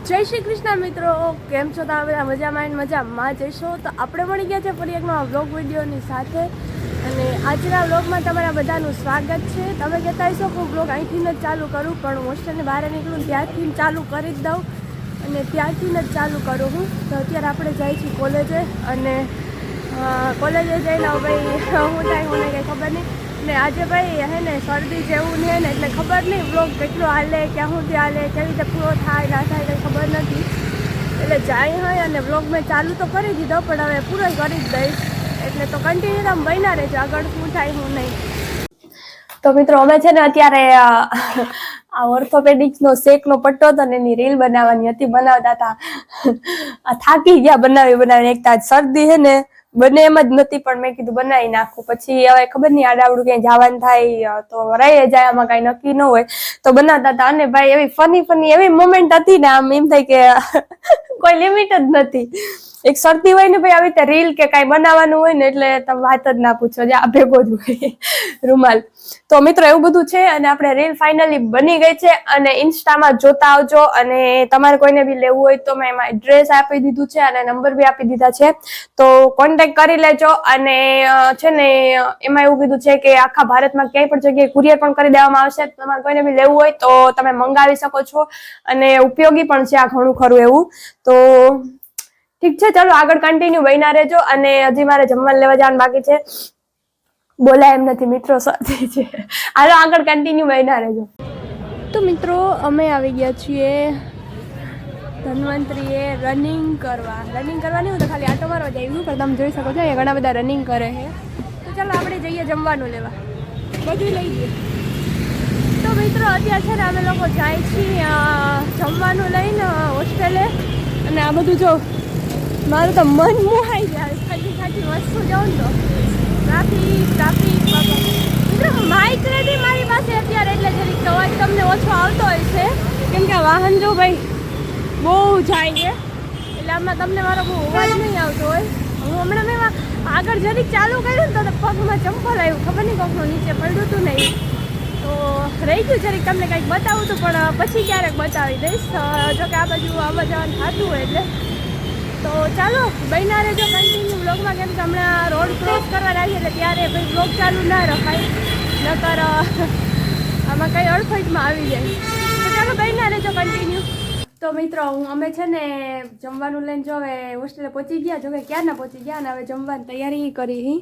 જય શ્રી કૃષ્ણ મિત્રો, કેમ છો તમે બધા? મજામાં જઈશો તો આપણે મળી ગયા છે ફરી એક નવા વ્લોગ વિડીયોની સાથે. અને આજના વ્લોગમાં તમારા બધાનું સ્વાગત છે. તમે કહેતા હશો કે હું વ્લોગ અહીંથી જ ચાલુ કરું, પણ હું હોસ્ટેલની બહાર નીકળું ત્યાંથી ચાલુ કરી જ દઉં અને ત્યાંથી જ ચાલુ કરું હું. તો અત્યારે આપણે જઈએ છીએ કોલેજે અને કોલેજે જઈને ભાઈ હું થાય મને કંઈ ખબર નહીં. ને આજે ભાઈ હે ને શરદી જેવું ને એટલે ખબર નહીં વ્લોગ કેટલો હાલે, ક્યાં સુધી હાલે, કેવી રીતે પૂરો થાય ના થાય કંઈ ખબર નથી. એટલે જાય હોય અને વ્લોગ મેં ચાલુ તો કરી દીધો, પણ હવે પૂરો કરી જ દઈશ. એટલે તો કન્ટિન્યુ તમે બન્યા રહેજો, આગળ શું થાય શું નહીં. તો મિત્રો અમે છે ને અત્યારે આ ઓર્થોપેડિક્સનો શેકનો પટ્ટો હતો ને એની રીલ બનાવવાની હતી, બનાવતા હતા. થાકી ગયા બનાવીને એક તાજ શરદી છે ને બને એમ જ નથી, પણ મેં કીધું બનાવી નાખું. પછી હવે ખબર નહીં આડાવડું ક્યાંય જવાનું થાય તો રહી જાય, આમાં કાંઈ નક્કી ન હોય તો બનાવતા હતા. અને ભાઈ એવી ફની એવી મોમેન્ટ હતી ને, આમ એમ થાય કે કોઈ લિમિટ જ નથી. એક શરદી હોય ને ભાઈ આવી રીતે રીલ કે કાંઈ બનાવવાનું હોય ને એટલે તમે વાત જ ના પૂછો, જે આ ભેગો જ હોય રૂમાલ. તો મિત્રો એવું બધું છે અને આપણે રીલ ફાઇનલી બની ગઈ છે અને ઇન્સ્ટામાં જોતા આવજો. અને તમારે કોઈને બી લેવું હોય તો મેં એમાં એડ્રેસ આપી દીધું છે અને નંબર બી આપી દીધા છે, તો કોન્ટેક્ટ કરી લેજો. અને છે ને એમાં એવું કીધું છે કે આખા ભારતમાં ક્યાંય પણ જગ્યાએ કુરિયર પણ કરી દેવામાં આવશે. તમારે કોઈને બી લેવું હોય તો તમે મંગાવી શકો છો અને ઉપયોગી પણ છે આ ઘણું ખરું એવું. તો ઠીક છે, ચાલો આગળ કન્ટિન્યુ બન્યા રહેજો. અને હજી મારે જમવાનું લેવા જવાનું બાકી છે, બોલાય એમ નથી મિત્રો, શરદી છે. હાલો આગળ કન્ટિન્યુ બન્યા રહેજો. તો મિત્રો અમે આવી ગયા છીએ ધન્વંતરીએ રનિંગ કરવાની હું તો ખાલી આટો મારવા જઈ છું, પણ તમે જોઈ શકો છો અહીંયા ઘણા બધા રનિંગ કરે છે. તો ચાલો આપણે જઈએ જમવાનું લેવા, બધું લઈ જઈએ. તો મિત્રો અત્યારે છે ને અમે લોકો જાય છીએ જમવાનું લઈને હોસ્ટેલે. અને આ બધું જો મારું તો મન મોહાઈ જાય, ખાટી વસ્તુ જાઉં તો ટ્રાફિક મિત્રો માઇક નથી મારી પાસે અત્યારે, એટલે જરીક અવાજ તમને ઓછો આવતો હોય છે, કેમ કે વાહન જો ભાઈ બહુ જાય છે, એટલે આમાં તમને મારો બહુ અવાજ નહીં આવતો હોય. હું હમણાં મેં આગળ જરીક ચાલુ કર્યું ને તો પગમાં ચંપલ આવ્યું, ખબર નહીં કોકનું નીચે પડ્યું હતું નહીં, તો રહી ગયું જરીક તમને કંઈક બતાવું હતું, પણ પછી ક્યારેક બતાવી દઈશ. જો કે આ બાજુ આવવા જવાનું થતું હોય એટલે. તો ચાલો બન્યા રહેજો કન્ટિન્યુ વ્લોગમાં, કેમ કે હમણાં રોડ ક્રોસ કરવા લાગીએ એટલે ત્યારે ભાઈ વ્લોગ ચાલુ ના રખાય, નકર આમાં કંઈ અડફેટમાં આવી જાય. તો ચાલો બન્યા રહેજો કન્ટિન્યુ. તો મિત્રો અમે છે ને જમવાનું લઈને જો હવે હોસ્ટેલે પહોંચી ગયા, જો કે ક્યારના પહોંચી ગયા અને હવે જમવાની તૈયારી કરી.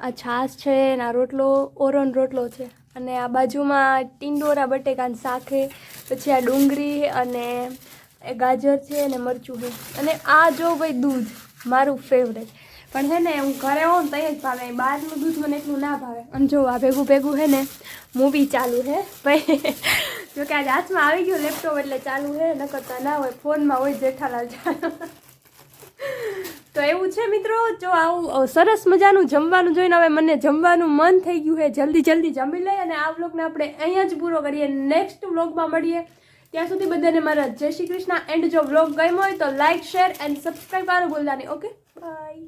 આ છાશ છે ને આ રોટલો ઓરોન રોટલો છે, અને આ બાજુમાં ટીંડોરા બટેકાનું શાક છે, પછી આ ડુંગળી અને એ ગાજર છે અને મરચું છે. અને આ જો ભાઈ દૂધ મારું ફેવરેટ, પણ છે ને હું ઘરે હોઉં ને ત્યાં જ ભાવે, બહારનું દૂધ મને એટલું ના ભાવે. અને જો આ ભેગું છે ને મૂવી ચાલુ છે ભાઈ, જો કે આજે હાથમાં આવી ગયું લેપટોપ એટલે ચાલુ છે, ન કરતા ના હોય ફોનમાં હોય જેઠાલાલ ચાલુ. તો એવું છે મિત્રો, જો આવું સરસ મજાનું જમવાનું જોઈને હવે મને જમવાનું મન થઈ ગયું છે. જલ્દી જમી લઈએ અને આ વ્લોગને આપણે અહીંયા જ પૂરો કરીએ. નેક્સ્ટ વ્લોગમાં મળીએ, ત્યાં સુધી બધાને મારા જય શ્રી કૃષ્ણ. એન્ડ જો વ્લોગ ગમ્યો હોય તો લાઇક, શેર એન્ડ સબસ્ક્રાઈબ કરવાનું ભૂલતા નહીં. Okay, by.